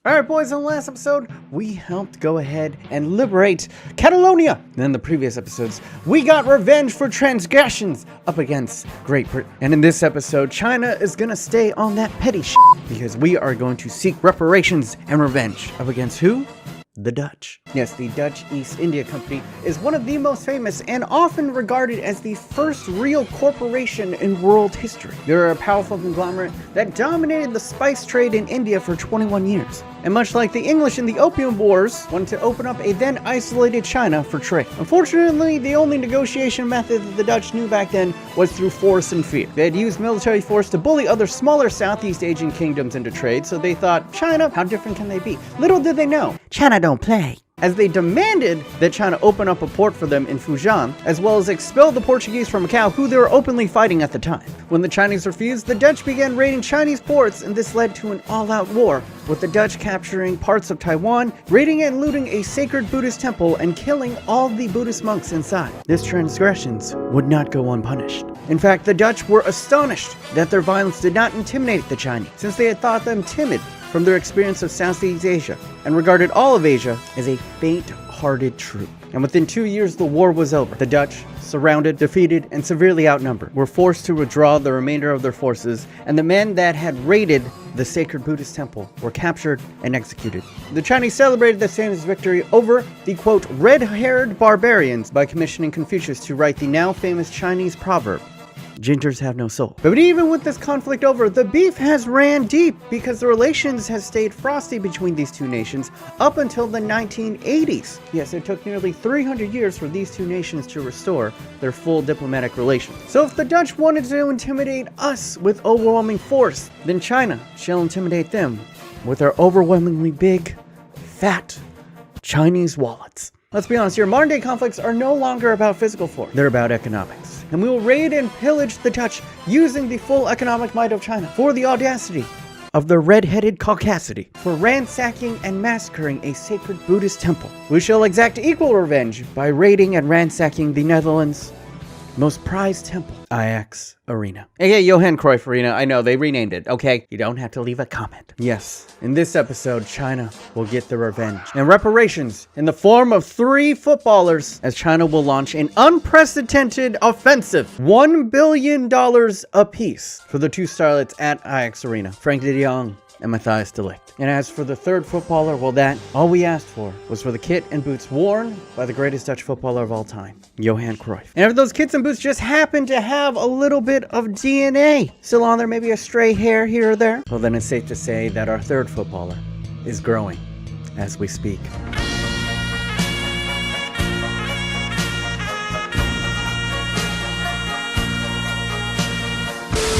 Alright boys, in the last episode, we helped go ahead and liberate Catalonia. And in the previous episodes, we got revenge for transgressions up against Great Britain. And in this episode, China is gonna stay on that petty shit because we are going to seek reparations and revenge. Up against who? The Dutch. Yes, the Dutch East India Company is one of the most famous and often regarded as the first real corporation in world history. They're a powerful conglomerate that dominated the spice trade in India for 21 years. And much like the English in the Opium Wars, wanted to open up a then isolated China for trade. Unfortunately, the only negotiation method that the Dutch knew back then was through force and fear. They had used military force to bully other smaller Southeast Asian kingdoms into trade, so they thought, China, how different can they be? Little did they know, China don't play. As they demanded that China open up a port for them in Fujian, as well as expel the Portuguese from Macau, who they were openly fighting at the time. When the Chinese refused, the Dutch began raiding Chinese ports, and this led to an all-out war, with the Dutch capturing parts of Taiwan, raiding and looting a sacred Buddhist temple, and killing all the Buddhist monks inside. These transgressions would not go unpunished. In fact, the Dutch were astonished that their violence did not intimidate the Chinese, since they had thought them timid from their experience of Southeast Asia, and regarded all of Asia as a faint-hearted troop. And within 2 years, the war was over. The Dutch, surrounded, defeated, and severely outnumbered, were forced to withdraw the remainder of their forces, and the men that had raided the sacred Buddhist temple were captured and executed. The Chinese celebrated this famous victory over the, quote, red-haired barbarians by commissioning Confucius to write the now famous Chinese proverb, gingers have no soul. But even with this conflict over, the beef has ran deep because the relations has stayed frosty between these two nations up until the 1980s. Yes, it took nearly 300 years for these two nations to restore their full diplomatic relations. So if the Dutch wanted to intimidate us with overwhelming force, then China shall intimidate them with their overwhelmingly big, fat Chinese wallets. Let's be honest here, modern day conflicts are no longer about physical force, they're about economics. And we will raid and pillage the Dutch using the full economic might of China for the audacity of the red-headed caucasity for ransacking and massacring a sacred Buddhist temple. We shall exact equal revenge by raiding and ransacking the Netherlands' most prized temple, Ajax Arena. Hey, Johan Cruyff Arena. I know, they renamed it, okay? You don't have to leave a comment. Yes, in this episode, China will get their revenge and reparations in the form of 3 footballers, as China will launch an unprecedented offensive. $1 billion apiece for the 2 starlets at Ajax Arena, Frank de Jong and Matthijs de Ligt. And as for the 3rd footballer, well, that all we asked for was for the kit and boots worn by the greatest Dutch footballer of all time, Johan Cruyff. And if those kits and boots just happen to have a little bit of DNA still on there, maybe a stray hair here or there, well, then it's safe to say that our 3rd footballer is growing as we speak.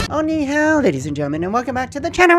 Oh, ni hao, ladies and gentlemen, and welcome back to the channel.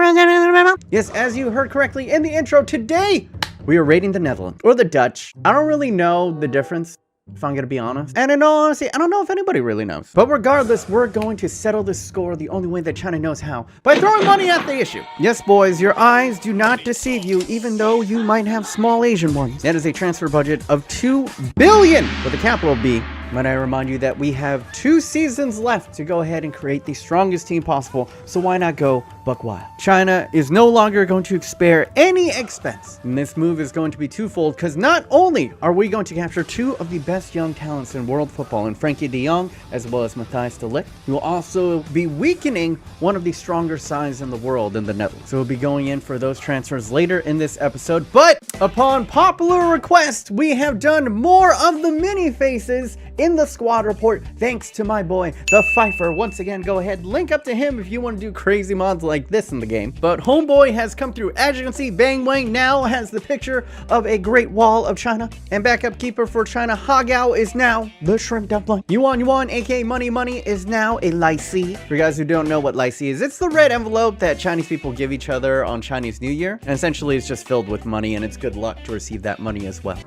Yes, as you heard correctly in the intro, today we are raiding the Netherlands, or the Dutch. I don't really know the difference, if I'm gonna be honest. And in all honesty, I don't know if anybody really knows. But regardless, we're going to settle this score the only way that China knows how, by throwing money at the issue. Yes, boys, your eyes do not deceive you, even though you might have small Asian ones. That is a transfer budget of $2 billion with a capital B. Might I remind you that we have 2 seasons left to go ahead and create the strongest team possible, so why not go buck wild? China is no longer going to spare any expense, and this move is going to be twofold, because not only are we going to capture 2 of the best young talents in world football, in Frankie de Jong as well as Matthijs de Ligt, we will also be weakening one of the stronger sides in the world in the Netherlands. So we'll be going in for those transfers later in this episode, but upon popular request, we have done more of the mini faces in the squad report, thanks to my boy, the Pfeiffer. Once again, go ahead, link up to him if you want to do crazy mods like this in the game. But homeboy has come through. As you can see, Bang Wang now has the picture of a Great Wall of China. And backup keeper for China, Hagao, is now the Shrimp Dumpling. Yuan, aka Money, is now a Lycee. For you guys who don't know what Lycee is, it's the red envelope that Chinese people give each other on Chinese New Year. And essentially, it's just filled with money, and it's good luck to receive that money as well.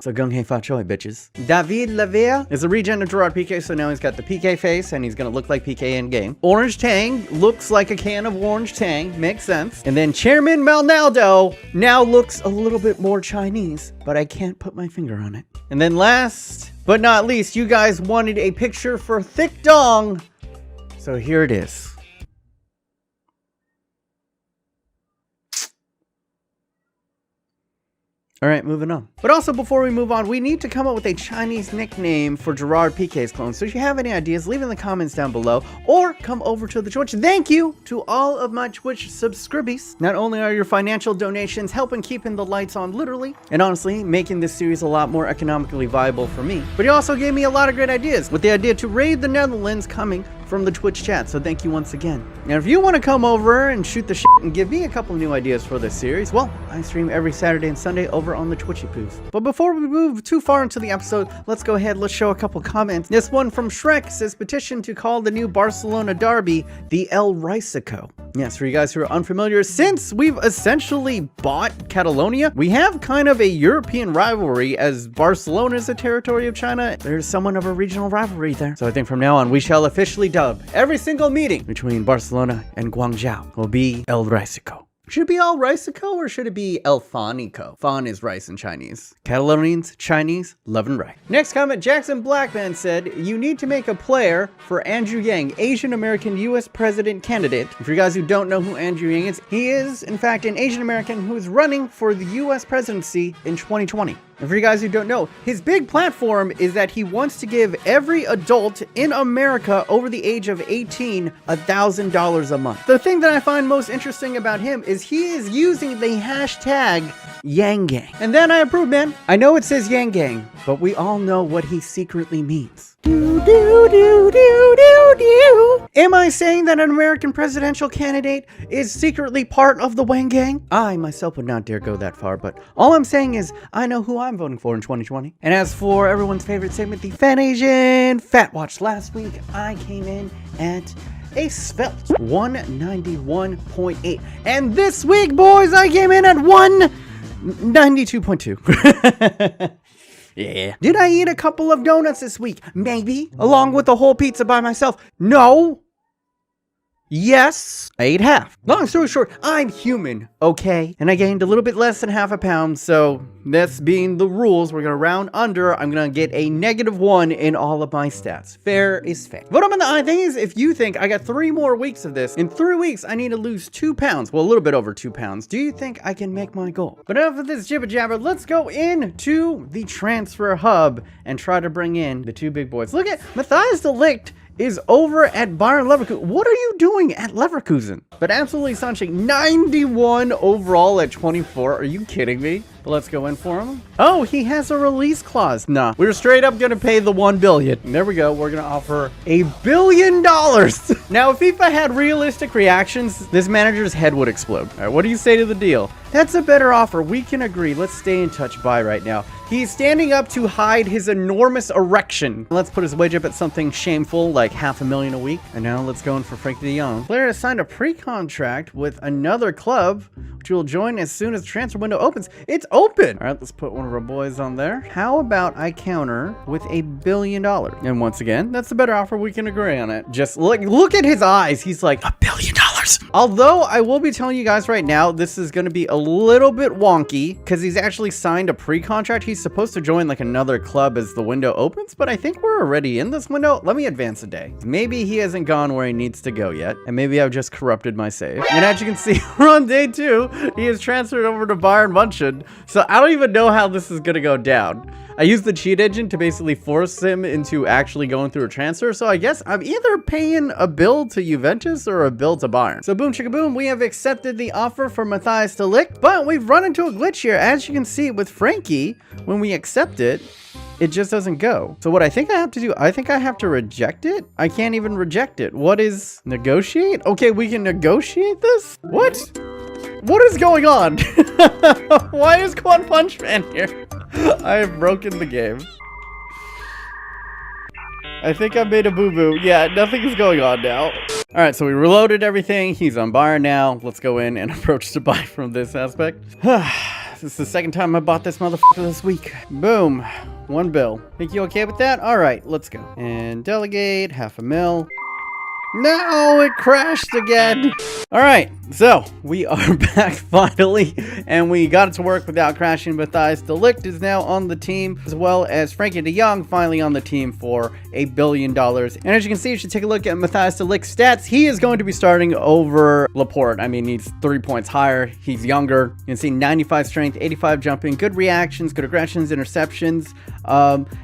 So gung hei fa choi, bitches. David Lavia is a regen of Gerard Piqué, so now he's got the Piqué face, and he's gonna look like Piqué in game. Orange Tang looks like a can of Orange Tang, makes sense. And then Chairman Malnaldo now looks a little bit more Chinese, but I can't put my finger on it. And then last but not least, you guys wanted a picture for Thick Dong, so here it is. All right, moving on. But also, before we move on, we need to come up with a Chinese nickname for Gerard Piqué's clone. So if you have any ideas, leave in the comments down below or come over to the Twitch. Thank you to all of my Twitch subscribies. Not only are your financial donations helping keeping the lights on literally, and honestly, making this series a lot more economically viable for me, but you also gave me a lot of great ideas with the idea to raid the Netherlands coming from the Twitch chat, so thank you once again. Now, if you want to come over and shoot the shit and give me a couple new ideas for this series, well, I stream every Saturday and Sunday over on the Twitchy Poos. But before we move too far into the episode, let's go ahead, let's show a couple comments. This one from Shrek says, petition to call the new Barcelona derby the El Risico. Yes, for you guys who are unfamiliar, since we've essentially bought Catalonia, we have kind of a European rivalry, as Barcelona is a territory of China. There's somewhat of a regional rivalry there. So I think from now on, we shall officially dub every single meeting between Barcelona and Guangzhou will be El Risico. Should it be El Risico or should it be El Fanico? Fan is rice in Chinese. Catalonians, Chinese, love and right. Next comment, Jackson Blackman said, you need to make a player for Andrew Yang, Asian American US President candidate. For you guys who don't know who Andrew Yang is, he is, in fact, an Asian American who is running for the US presidency in 2020. And for you guys who don't know, his big platform is that he wants to give every adult in America over the age of 18 $1,000 a month. The thing that I find most interesting about him is he is using the hashtag Yang Gang. And then I approve, man. I know it says Yang Gang, but we all know what he secretly means. Am I saying that an American presidential candidate is secretly part of the Wang Gang? I myself would not dare go that far, but all I'm saying is I know who I'm voting for in 2020. And as for everyone's favorite segment, the Fat Asian Fat Watch, last week I came in at a svelte 191.8. And this week, boys, I came in at 192.2. Yeah. Did I eat a couple of donuts this week? Maybe. Along with the whole pizza by myself? No. Yes, I ate half. Long story short, I'm human, okay? And I gained a little bit less than half a pound, so this being the rules, we're gonna round under. I'm gonna get a -1 in all of my stats. Fair is fair. But the thing is, if you think I got 3 more weeks of this, in 3 weeks, I need to lose 2 pounds. Well, a little bit over 2 pounds. Do you think I can make my goal? But enough of this jibber jabber. Let's go into the transfer hub and try to bring in the 2 big boys. Look at Matthias de Ligt is over at Bayern Leverkusen. What are you doing at Leverkusen? But absolutely astonishing. 91 overall at 24. Are you kidding me? But let's go in for him. Oh, he has a release clause. Nah, we're straight up gonna pay the 1 billion. And there we go. We're gonna offer $1 billion. Now, if FIFA had realistic reactions, this manager's head would explode. All right, what do you say to the deal? That's a better offer. We can agree. Let's stay in touch. Bye right now. He's standing up to hide his enormous erection. Let's put his wage up at something shameful, like $500,000 a week. And now let's go in for Frank de Jong. Player has signed a pre-contract with another club, which will join as soon as the transfer window opens. It's open. All right, let's put one of our boys on there. How about I counter with $1 billion? And once again, that's the better offer. We can agree on it. Just look at his eyes. He's like, $1 billion. Although I will be telling you guys right now, this is going to be a little bit wonky because he's actually signed a pre-contract. He's supposed to join like another club as the window opens, but I think we're already in this window. Let me advance a day. Maybe he hasn't gone where he needs to go yet, and maybe I've just corrupted my save. And as you can see, we're on day 2. He is transferred over to Bayern München, so I don't even know how this is going to go down. I used the cheat engine to basically force him into actually going through a transfer. So I guess I'm either paying a bill to Juventus or a bill to Bayern. So boom chicka boom, we have accepted the offer for Matthias de Ligt, but we've run into a glitch here. As you can see with Frankie, when we accept it, it just doesn't go. So what I think I have to do, I think I have to reject it. I can't even reject it. What is negotiate? Okay, we can negotiate this? What? What is going on? Why is Quan Punch Man here? I have broken the game. I think I made a boo-boo. Yeah, nothing is going on now. All right, so we reloaded everything. He's on Bayern now. Let's go in and approach to buy from this aspect. This is the second time I bought this motherfucker this week. Boom. 1 bill. Think you okay with that? All right, let's go. And delegate $500,000. No, it crashed again. All right, so we are back finally, and we got it to work without crashing. Matthias de Ligt is now on the team, as well as Frankie de Jong finally on the team for $1 billion. And as you can see, you should take a look at Matthias de Ligt's stats. He is going to be starting over Laporte. I mean, he's 3 points higher. He's younger. You can see 95 strength, 85 jumping, good reactions, good aggressions, interceptions.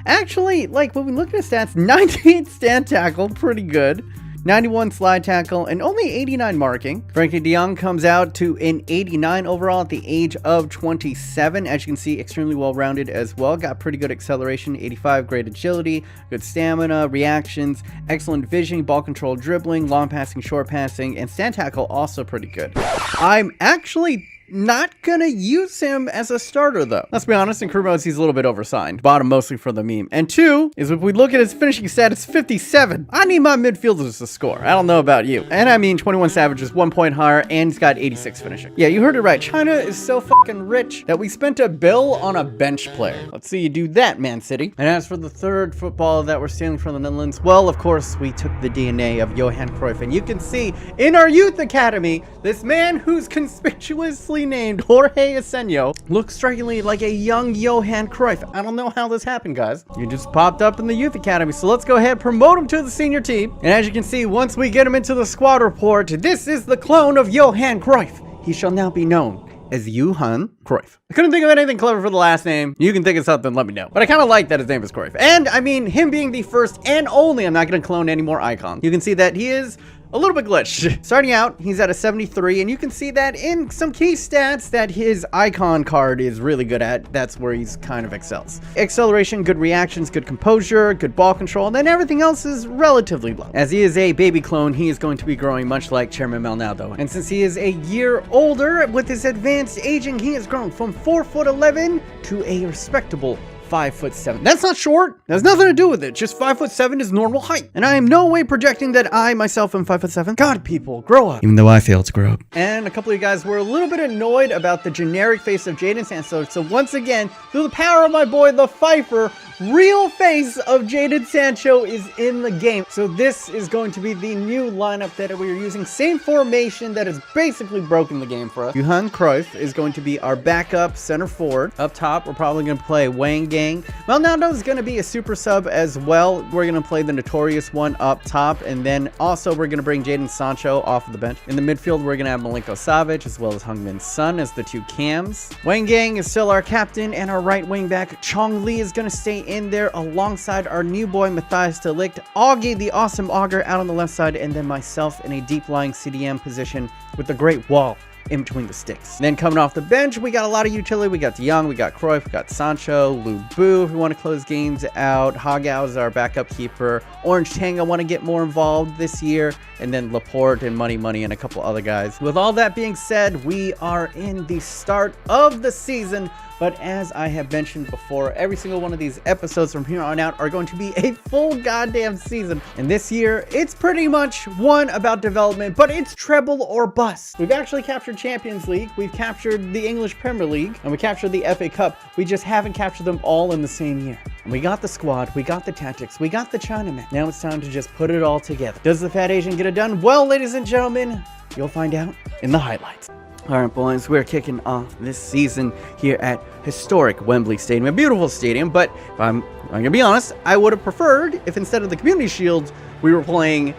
Actually, like when we look at his stats, 98 stand tackle, pretty good. 91 slide tackle, and only 89 marking. Frankie de Jong comes out to an 89 overall at the age of 27. As you can see, extremely well-rounded as well. Got pretty good acceleration, 85, great agility, good stamina, reactions, excellent vision, ball control, dribbling, long passing, short passing, and stand tackle also pretty good. I'm actually not gonna use him as a starter though. Let's be honest, in career modes, he's a little bit oversigned. Bought him mostly for the meme. And two, is if we look at his finishing stat, it's 57. I need my midfielders to score. I don't know about you. And I mean, 21 Savage is 1 point higher, and he's got 86 finishing. Yeah, you heard it right. China is so fucking rich that we spent $1 billion on a bench player. Let's see you do that, Man City. And as for the third football that we're stealing from the Netherlands, well, of course, we took the DNA of Johan Cruyff. And you can see in our youth academy, this man who's conspicuously named Jorge Asenio looks strikingly like a young Johan Cruyff. I don't know how this happened, guys. You just popped up in the youth academy, so let's go ahead and promote him to the senior team. And as you can see, once we get him into the squad report, this is the clone of Johan Cruyff. He shall now be known as Johan Cruyff. I couldn't think of anything clever for the last name. You can think of something, let me know. But I kind of like that his name is Cruyff. And I mean, him being the first and only, I'm not going to clone any more icons. You can see that he is a little bit glitched. Starting out, he's at a 73, and you can see that in some key stats that his icon card is really good at. That's where he's kind of excels. Acceleration, good reactions, good composure, good ball control, and then everything else is relatively low. As he is a baby clone, he is going to be growing much like Chairman Malnado. And since he is a year older, with his advanced aging, he has grown from 4'11" to a respectable 5'7". That's not short. That has nothing to do with it. Just 5'7" is normal height. And I am no way projecting that I myself am 5'7". God, people, grow up. Even though I failed to grow up. And a couple of you guys were a little bit annoyed about the generic face of Jadon Sancho. So once again, through the power of my boy, the Pfeiffer, real face of Jadon Sancho is in the game. So this is going to be the new lineup that we are using. Same formation that has basically broken the game for us. Johan Cruyff is going to be our backup center forward. Up top, we're probably going to play Wang Gang. Malnado is going to be a super sub as well. We're going to play the notorious one up top. And then also we're going to bring Jadon Sancho off of the bench. In the midfield, we're going to have Milinko Savic as well as Heung-min Son as the two cams. Wang Gang is still our captain, and our right wing back Chong Li is going to stay in there alongside our new boy Matthias de Ligt, Augie the awesome Auger out on the left side, and then myself in a deep lying CDM position with the great wall in between the sticks. Then coming off the bench, we got a lot of utility. We got De Jong, we got Cruyff, we got Sancho, Lu Bu if we want to close games out. Hagao is our backup keeper. Orange Tang, I want to get more involved this year. And then Laporte and Money and a couple other guys. With all that being said, we are in the start of the season. But as I have mentioned before, every single one of these episodes from here on out are going to be a full goddamn season. And this year, it's pretty much one about development, but it's treble or bust. We've actually captured Champions League, we've captured the English Premier League, and we captured the FA Cup. We just haven't captured them all in the same year. And we got the squad, we got the tactics, we got the Chinaman. Now it's time to just put it all together. Does the Fat Asian get it done? Well, ladies and gentlemen, you'll find out in the highlights. All right, boys, we're kicking off this season here at historic Wembley Stadium, a beautiful stadium, but if I'm gonna be honest, I would have preferred if instead of the Community Shield, we were playing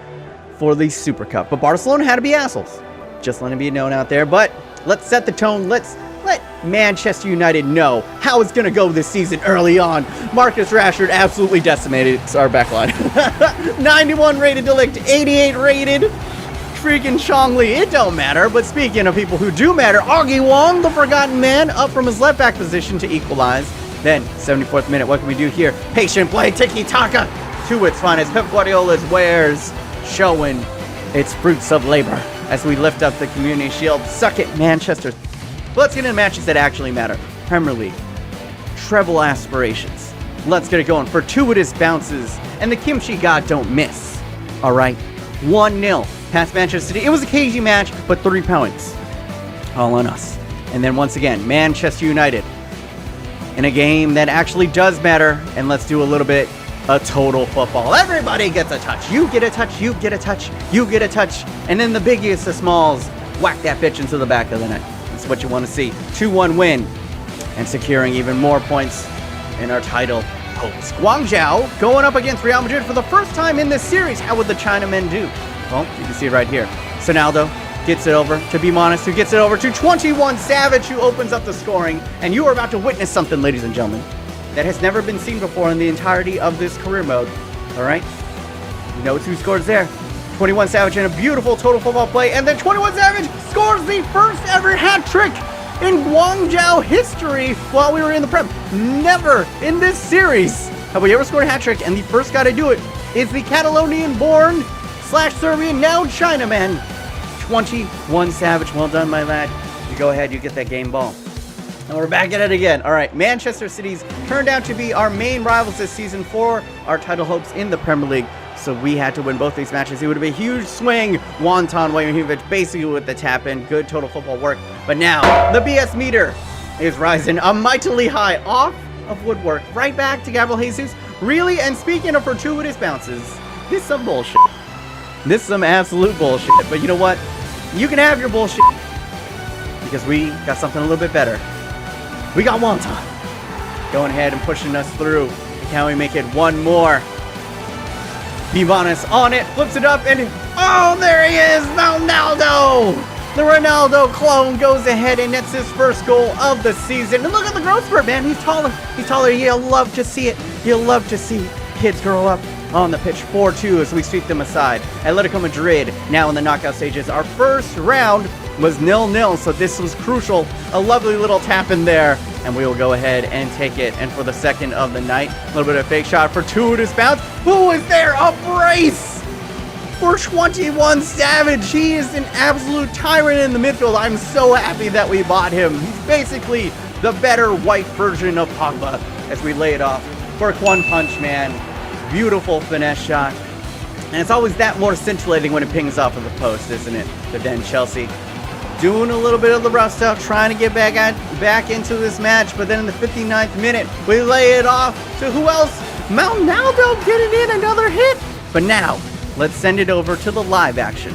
for the Super Cup. But Barcelona had to be assholes. Just letting it be known out there, but let's set the tone. Let's let Manchester United know how it's gonna go this season early on. Marcus Rashford absolutely decimated our backline. 91 rated de Ligt, 88 rated freaking Chong Li. It don't matter, but speaking of people who do matter, Augie Wong, the forgotten man, up from his left back position to equalize. Then 74th minute, what can we do here? Patient play, tiki-taka to its finest. Pep Guardiola's wares showing its fruits of labor as we lift up the Community Shield. Suck it, Manchester. Let's get into matches that actually matter. Premier League, treble aspirations. Let's get it going. Fortuitous bounces, and the Kimchi God don't miss. All right, 1-0. Past Manchester City. It was a cagey match, but 3 points. All on us. And then once again, Manchester United in a game that actually does matter. And let's do a little bit a total football. Everybody gets a touch. You get a touch, you get a touch, you get a touch. And then the biggest of smalls, whack that bitch into the back of the net. That's what you want to see. 2-1 win. And securing even more points in our title hopes. Guangzhou going up against Real Madrid for the first time in this series. How would the Chinamen do? Well, you can see it right here. Sonaldo gets it over to Bimanis, who gets it over to 21 Savage, who opens up the scoring. And you are about to witness something, ladies and gentlemen, that has never been seen before in the entirety of this career mode. All right? You know who scores there. 21 Savage in a beautiful total football play. And then 21 Savage scores the first ever hat trick in Guangzhou history while we were in the Prem. Never in this series have we ever scored a hat trick, and the first guy to do it is the Catalonian-born / Serbian, now Chinaman, 21 Savage. Well done, my lad. You go ahead, you get that game ball. And we're back at it again. All right, Manchester City's turned out to be our main rivals this season for our title hopes in the Premier League. So we had to win both these matches. It would have been a huge swing. Wonton Wajimovic basically with the tap in. Good total football work. But now the BS meter is rising a mightily high off of woodwork. Right back to Gabriel Jesus. Really? And speaking of fortuitous bounces, this is some bullshit. This is some absolute bullshit. But you know what? You can have your bullshit because we got something a little bit better. We got Wonton going ahead and pushing us through. Can we make it one more? Bimanis on it, flips it up, and oh, there he is, Ronaldo! The Ronaldo clone goes ahead and nets his first goal of the season. And look at the growth spurt, man. He's taller. He's taller. You'll love to see it. You'll love to see kids grow up on the pitch. 4-2 as we sweep them aside. Atletico Madrid now in the knockout stages. Our first round was 0-0, so this was crucial. A lovely little tap in there, and we will go ahead and take it. And for the second of the night, a little bit of fake shot, fortuitous bounce. Who is there? A brace for 21 Savage. He is an absolute tyrant in the midfield. I'm so happy that we bought him. He's basically the better white version of Pogba as we lay it off for one punch, man. Beautiful finesse shot. And it's always that more scintillating when it pings off of the post, isn't it? But then Chelsea doing a little bit of the rough stuff, trying to get back into this match. But then in the 59th minute, we lay it off to who else? Ronaldo getting in another hit. But now, let's send it over to the live action.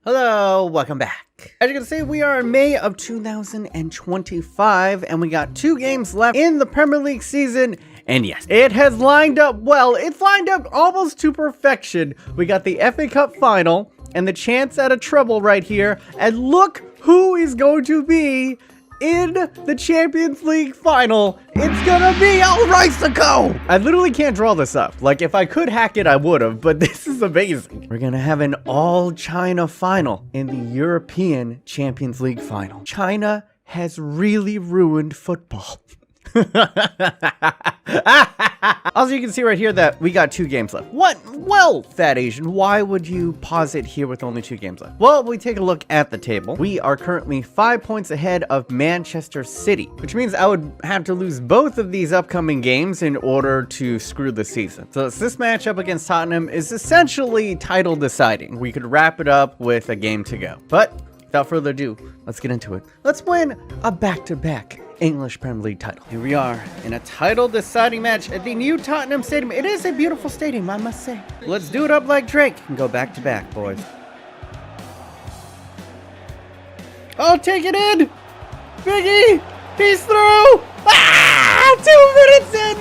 Hello, welcome back. As you can see, we are in May of 2025, and we got 2 games left in the Premier League season. And yes, it has lined up well. It's lined up almost to perfection. We got the FA Cup final and the chance at a treble right here. And look who is going to be in the Champions League final. It's gonna be El Riceco. I literally can't draw this up. Like, if I could hack it, I would have, but this is amazing. We're gonna have an all-China final in the European Champions League final. China has really ruined football. Also, you can see right here that we got 2 games left. What? Well, Fat Asian, why would you pause it here with only 2 games left? Well, we take a look at the table. We are currently 5 points ahead of Manchester City, which means I would have to lose both of these upcoming games in order to screw the season. So this matchup against Tottenham is essentially title deciding. We could wrap it up with a game to go. But without further ado, let's get into it. Let's win a back-to-back English Premier League title. Here we are in a title deciding match at the new Tottenham Stadium. It is a beautiful stadium, I must say. Let's do it up like Drake and go back to back, boys. Oh, take it in! Biggie! He's through! Ah! 2 minutes in,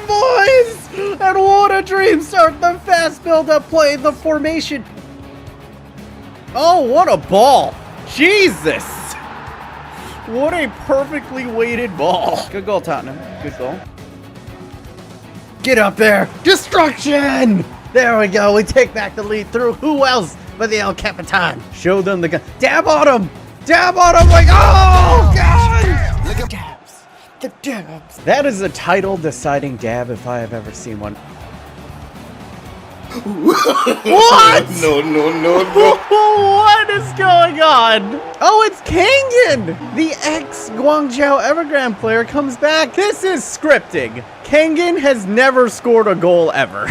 boys! And what a dream start! The fast build-up play, the formation. Oh, what a ball! Jesus! What a perfectly weighted ball. Good goal, Tottenham. Good goal. Get up there. Destruction! There we go. We take back the lead through who else but the El Capitan. Show them the gun. Dab on him! Dab on him like, oh, God! The dabs. The dabs. That is a title deciding dab if I have ever seen one. What? No. What is going on? Oh, it's Kangan! The ex-Guangzhou Evergrande player comes back. This is scripting. Kangan has never scored a goal ever.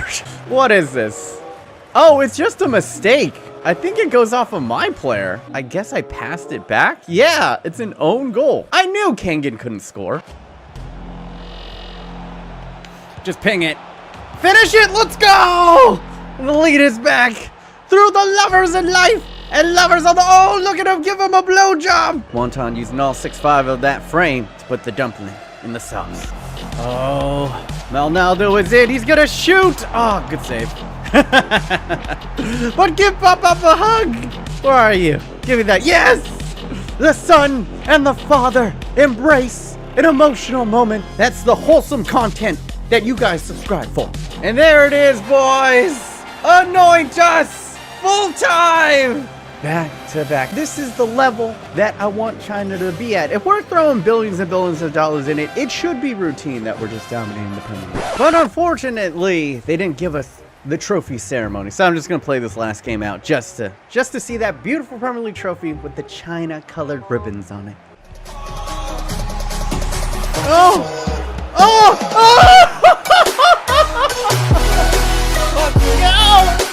What is this? Oh, it's just a mistake. I think it goes off of my player. I guess I passed it back? Yeah, it's an own goal. I knew Kangan couldn't score. Just ping it. Finish it. Let's go. The lead is back. Through the lovers in life and lovers on the... Oh, look at him. Give him a blowjob. Wonton using all 6'5" of that frame to put the dumpling in the sauce. Oh, Malnaldo is in. He's going to shoot. Oh, good save. But give Pop-Up a hug. Where are you? Give me that. Yes! The son and the father embrace an emotional moment. That's the wholesome content that you guys subscribe for. And there it is, boys. Anoint us full time. Back to back. This is the level that I want China to be at. If we're throwing billions and billions of dollars in it, it should be routine that we're just dominating the Premier League. But unfortunately, they didn't give us the trophy ceremony. So I'm just going to play this last game out just to see that beautiful Premier League trophy with the China colored ribbons on it. Oh! Oh! Oh!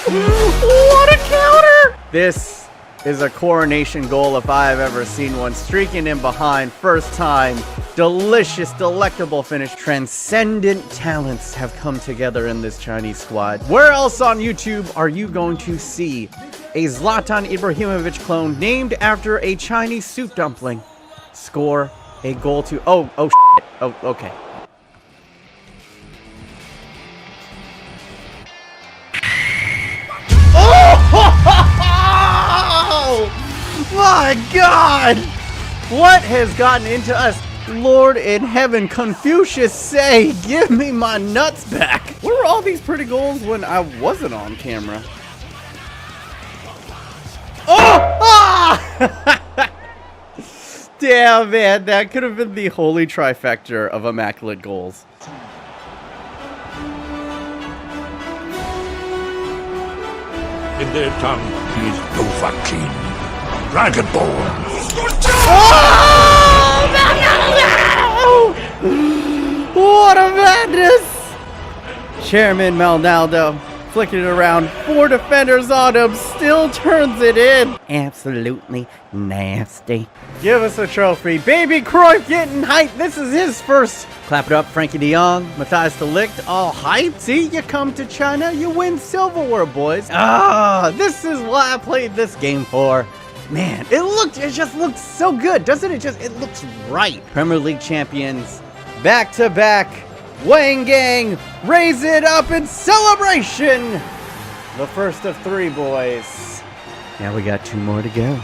What a counter! This is a coronation goal if I have ever seen one. Streaking in behind, first time. Delicious, delectable finish. Transcendent talents have come together in this Chinese squad. Where else on YouTube are you going to see a Zlatan Ibrahimovic clone named after a Chinese soup dumpling score a goal to... Oh, shit. Oh, okay. Oh my God! What has gotten into us? Lord in heaven, Confucius say, give me my nuts back. Where were all these pretty goals when I wasn't on camera? Oh! Ah! Damn, man, that could have been the holy trifecta of immaculate goals. In their tongue, he is Dovahkiin, Dragonborn. Oh! What a madness! Chairman Malnaldo flicking it around. 4 defenders on him, still turns it in. Absolutely nasty. Give us a trophy. Baby Cruyff getting hyped. This is his first. Clap it up, Frankie de Jong, Matthias de Ligt, all hyped. See, you come to China, you win silverware, boys. Ah, this is what I played this game for. Man, it just looks so good, doesn't it? It looks right. Premier League champions, back to back. Wang Gang, raise it up in celebration. The first of 3, boys. Now we got 2 more to go.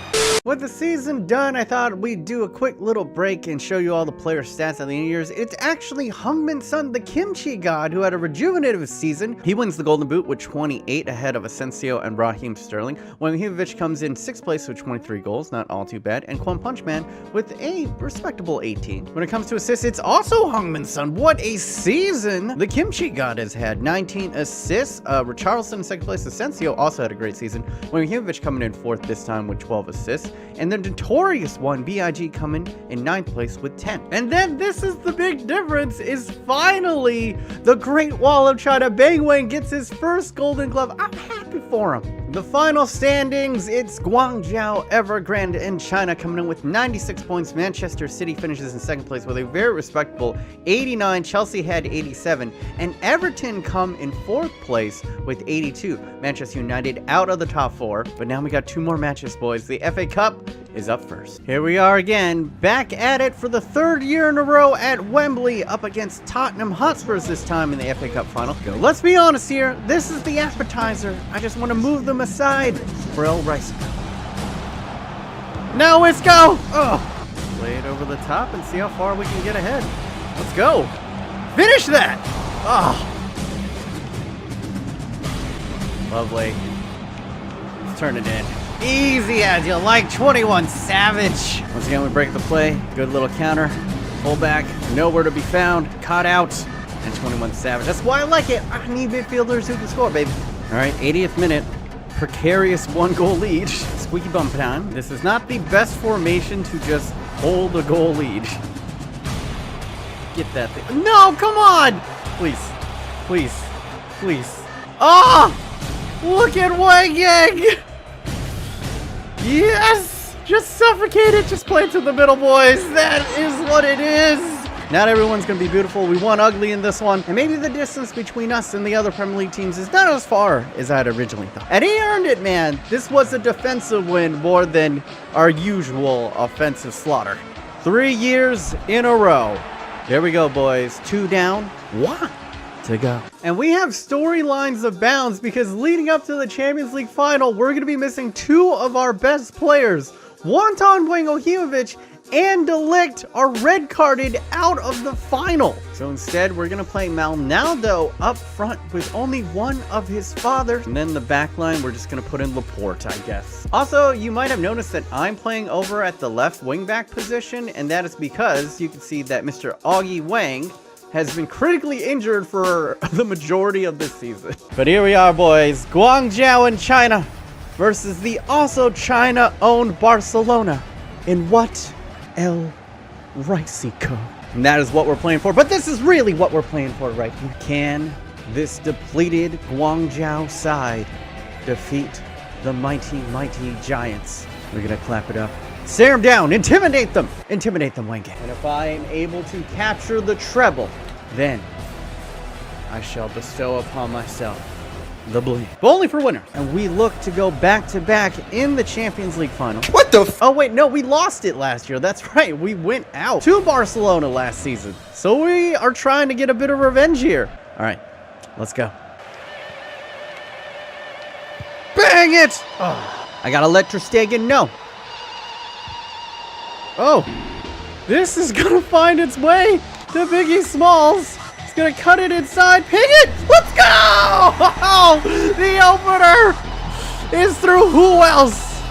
With the season done, I thought we'd do a quick little break and show you all the player stats at the end of the years. It's actually Heung-min Son, the kimchi god, who had a rejuvenative season. He wins the Golden Boot with 28 ahead of Asensio and Raheem Sterling. Ibrahimovic comes in 6th place with 23 goals, not all too bad. And Kwon Punchman with a respectable 18. When it comes to assists, it's also Heung-min Son. What a season the kimchi god has had. 19 assists. Richarlison in 2nd place. Asensio also had a great season. Ibrahimovic coming in 4th this time with 12 assists. And the notorious one, BIG, coming in 9th place with 10. And then this is the big difference, is finally the Great Wall of China. Bang Wang gets his first Golden Glove. I'm happy for him. The final standings, it's Guangzhou Evergrande in China coming in with 96 points. Manchester City finishes in 2nd place with a very respectable 89. Chelsea had 87. And Everton come in 4th place with 82. Manchester United out of the top 4. But now we got 2 more matches, boys. The FA Cup is up first. Here we are again, back at it for the 3rd year in a row at Wembley, up against Tottenham Hotspurs this time in the FA Cup final. Let's be honest here, this is the appetizer. I just want to move them aside for El Rice. Now let's go! Oh, play it over the top and see how far we can get ahead. Let's go! Finish that! Oh, lovely. Let's turn it in. Easy as you like, 21 Savage. Once again, we break the play. Good little counter. Pull back, nowhere to be found. Caught out, and 21 Savage. That's why I like it. I need midfielders who can score, baby. All right, 80th minute. Precarious 1-goal lead. Squeaky bum time. This is not the best formation to just hold a goal lead. Get that thing. No, come on! Please, please, please. Ah! Oh, look at Wang Yang! Yes! Just suffocate it. Just play it to the middle, boys. That is what it is. Not everyone's going to be beautiful. We won ugly in this one. And maybe the distance between us and the other Premier League teams is not as far as I had originally thought. And he earned it, man. This was a defensive win more than our usual offensive slaughter. 3 years in a row. There we go, boys. 2 down, 1 to go. And we have storylines abounds because leading up to the Champions League final, we're going to be missing 2 of our best players. Wonton Bwangohimovic and Delict are red carded out of the final. So instead, we're going to play Malnaldo up front with only one of his fathers. And then the back line, we're just going to put in Laporte, I guess. Also, you might have noticed that I'm playing over at the left wingback position, and that is because you can see that Mr. Augie Wang has been critically injured for the majority of this season. But here we are, boys. Guangzhou in China versus the also China-owned Barcelona in what? El Ricico. And that is what we're playing for. But this is really what we're playing for right here. Can this depleted Guangzhou side defeat the mighty, mighty Giants? We're going to clap it up. Stare them down. Intimidate them. Intimidate them, Wang. And if I am able to capture the treble, then I shall bestow upon myself the bling. But only for winners. And we look to go back-to-back in the Champions League final. What the f— Oh, wait, no, we lost it last year. That's right. We went out to Barcelona last season. So we are trying to get a bit of revenge here. All right, let's go. Bang it! Oh, I got to let Ter Stegen know. Oh, this is going to find its way to Biggie Smalls. It's going to cut it inside. Ping it! Let's go! Oh, the opener is through who else?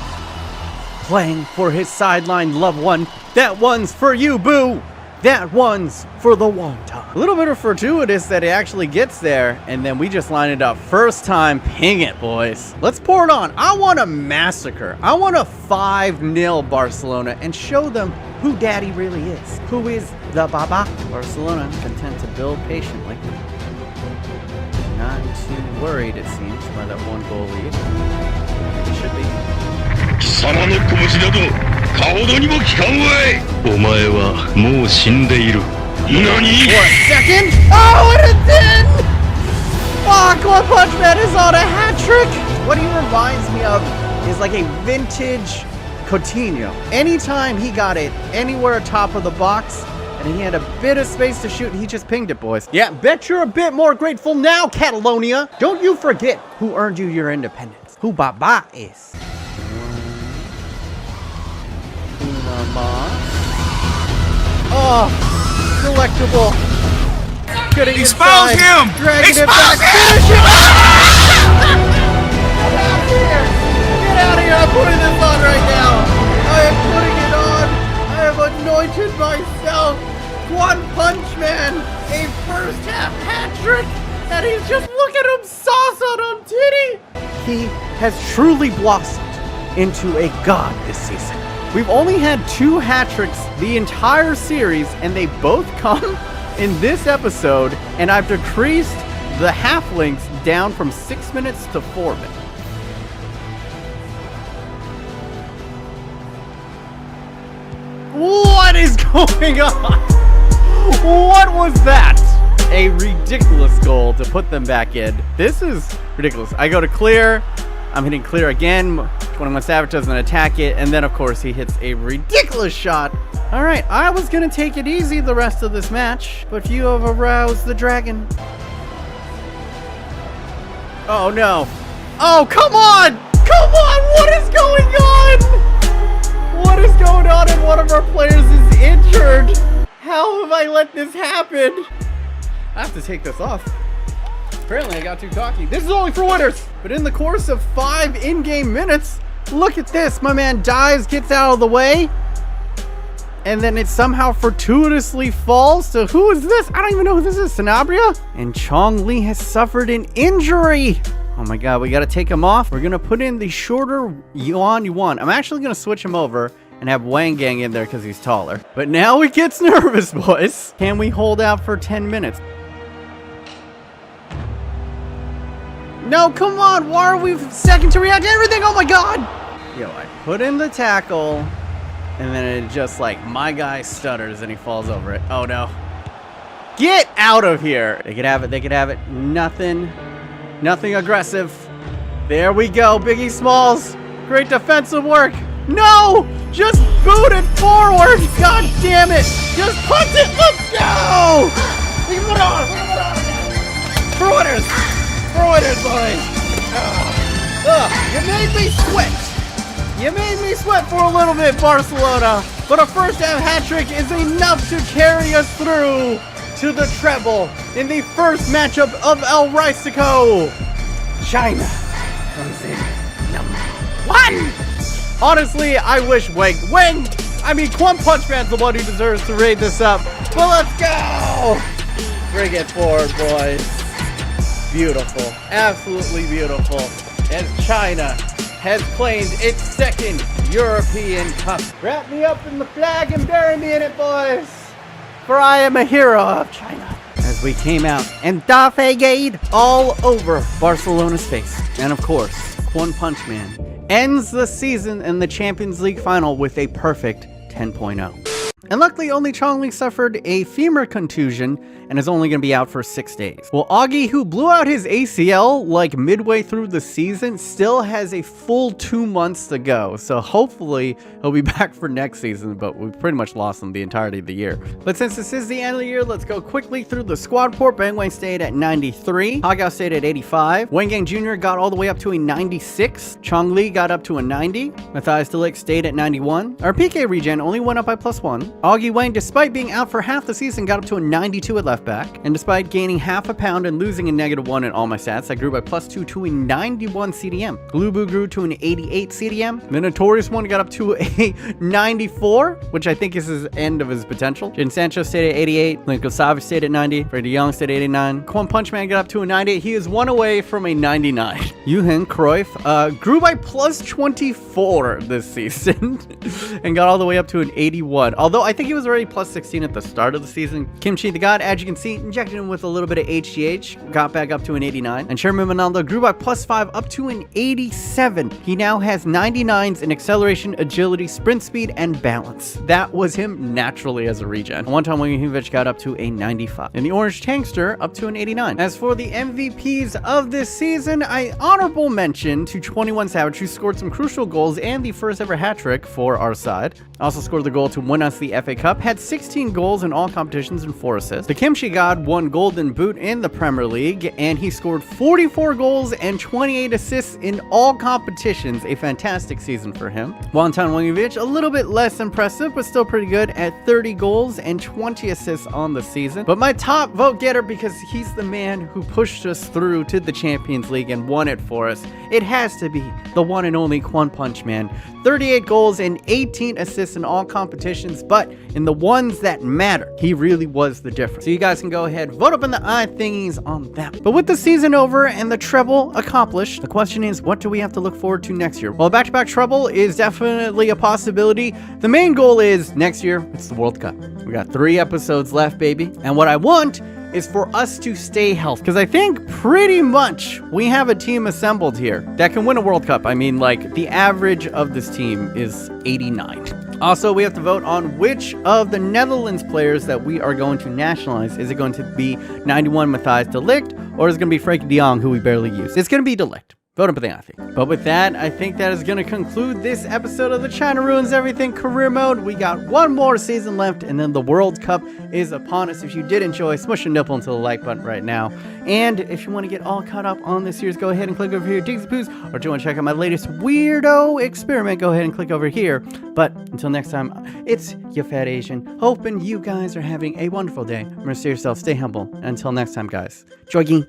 Playing for his sideline loved one. That one's for you, boo. That one's for the wonton. A little bit of fortuitous that it actually gets there, and then we just line it up. First time, ping it, boys. Let's pour it on. I want a massacre. I want a 5-0 Barcelona and show them who daddy really is. Who is the baba? Barcelona content to build patiently. Not too worried, it seems, by that 1-goal lead. It should be. 貴様の拳など顔どにも効かんわい。お前はもう死んでいる。何？ For a second. Oh, and it did! Fuck, One Punch Man is on a hat trick. What he reminds me of is like a vintage Coutinho. Anytime he got it anywhere atop of the box and he had a bit of space to shoot, he just pinged it, boys. Yeah, bet you're a bit more grateful now, Catalonia. Don't you forget who earned you your independence. Who Baba is. Oh, delectable. Getting Expose inside, him! dragging it Expose back, him! finish it! Get out of here! Get out of here! I'm putting this on right now. I am putting it on. I have anointed myself One Punch Man, a first half hat trick, and he's just look at him, sauce on him, titty. He has truly blossomed into a god this season. We've only had 2 hat tricks the entire series, and they both come in this episode, and I've decreased the half lengths down from 6 minutes to 4 minutes. What is going on? What was that? A ridiculous goal to put them back in. This is ridiculous. I go to clear. I'm hitting clear again. 21 Savage doesn't attack it. And then, of course, he hits a ridiculous shot. All right, I was going to take it easy the rest of this match, but you have aroused the dragon. Oh, no. Oh, come on! Come on! What is going on? What is going on? And one of our players is injured. How have I let this happen? I have to take this off. Apparently I got too cocky. This is only for winners. But in the course of 5 in-game minutes, look at this. My man dives, gets out of the way, and then it somehow fortuitously falls to who is this? I don't even know who this is. Sanabria? And Chong Li has suffered an injury. Oh my god, we got to take him off. We're going to put in the shorter Yuan. I'm actually going to switch him over and have Wang Gang in there because he's taller. But now he gets nervous, boys. Can we hold out for 10 minutes? No, come on. Why are we second to react to everything? Oh my god. Yo, I put in the tackle, and then it just like, my guy stutters and he falls over it. Oh no. Get out of here. They could have it. They could have it. Nothing aggressive. There we go. Biggie Smalls. Great defensive work. No! Just boot it forward. God damn it. Just punt it. Let's go. Leave it on. For winners. For winners, boys. You made me sweat. You made me sweat for a little bit, Barcelona. But a first half hat trick is enough to carry us through to the treble in the first matchup of El Ricico. China comes in #1. Honestly, I wish Quan Punch Man's the one who deserves to raid this up. But let's go. Bring it forward, boys. Beautiful. Absolutely beautiful. As China has claimed its second European Cup. Wrap me up in the flag and bury me in it, boys. For I am a hero of China. As we came out and Dafegade all over Barcelona's face. And of course, Quan Punch Man ends the season in the Champions League final with a perfect 10.0. And luckily, only Chongli suffered a femur contusion and is only going to be out for 6 days. Well, Augie, who blew out his ACL like midway through the season, still has a full 2 months to go. So hopefully he'll be back for next season, but we pretty much lost him the entirety of the year. But since this is the end of the year, let's go quickly through the squad port. Bang Wang stayed at 93. Hagao stayed at 85. Wang Gang Jr. got all the way up to a 96. Chongli got up to a 90. Matthias de Ligt stayed at 91. Our PK regen only went up by +1. Augie Wang, despite being out for half the season, got up to a 92 at left back. And despite gaining half a pound and losing a -1 in all my stats, I grew by +2 to a 91 CDM. Glubu grew to an 88 CDM. The Notorious One got up to a 94, which I think is his end of his potential. Jin Sancho stayed at 88. Linko Savage stayed at 90. Freddie Young stayed at 89. Quan Punch Man got up to a 98. He is one away from a 99. Yuhin Cruyff grew by +24 this season and got all the way up to an 81. Although I think he was already +16 at the start of the season. Kimchi the God, as you can see, injected him with a little bit of HGH, got back up to an 89. And Sherman Manaldo grew by +5 up to an 87. He now has 99s in acceleration, agility, sprint speed, and balance. That was him naturally as a regen. One time Winghievich got up to a 95. And the Orange Tankster up to an 89. As for the MVPs of this season, I honorable mention to 21 Savage, who scored some crucial goals and the first ever hat trick for our side. Also scored the goal to win us the FA Cup, had 16 goals in all competitions and 4 assists. The Kimchi God won Golden Boot in the Premier League, and he scored 44 goals and 28 assists in all competitions. A fantastic season for him. Wonton Wongovic, a little bit less impressive, but still pretty good at 30 goals and 20 assists on the season. But my top vote getter, because he's the man who pushed us through to the Champions League and won it for us, it has to be the one and only Quan Punch Man. 38 goals and 18 assists in all competitions, but in the ones that matter, he really was the difference. So you guys can go ahead, vote up in the eye thingies on that. But with the season over and the treble accomplished, the question is, what do we have to look forward to next year? Well, back-to-back treble is definitely a possibility. The main goal is next year, it's the World Cup. We got 3 episodes left, baby. And what I want is for us to stay healthy, because I think pretty much we have a team assembled here that can win a World Cup. I mean, like, the average of this team is 89. Also, we have to vote on which of the Netherlands players that we are going to nationalize. Is it going to be 91 Matthias de Ligt, or is it going to be Frankie de Jong, who we barely use? It's going to be de Ligt. Vote up the I think. But with that, I think that is going to conclude this episode of the China Ruins Everything career mode. We got one more season left, and then the World Cup is upon us. If you did enjoy, smush your nipple into the like button right now. And if you want to get all caught up on this series, go ahead and click over here, Digsy Poos. Or if you want to check out my latest weirdo experiment, go ahead and click over here. But until next time, it's your fat Asian. Hoping you guys are having a wonderful day. Remember, stay yourself, stay humble. And until next time, guys, jogging.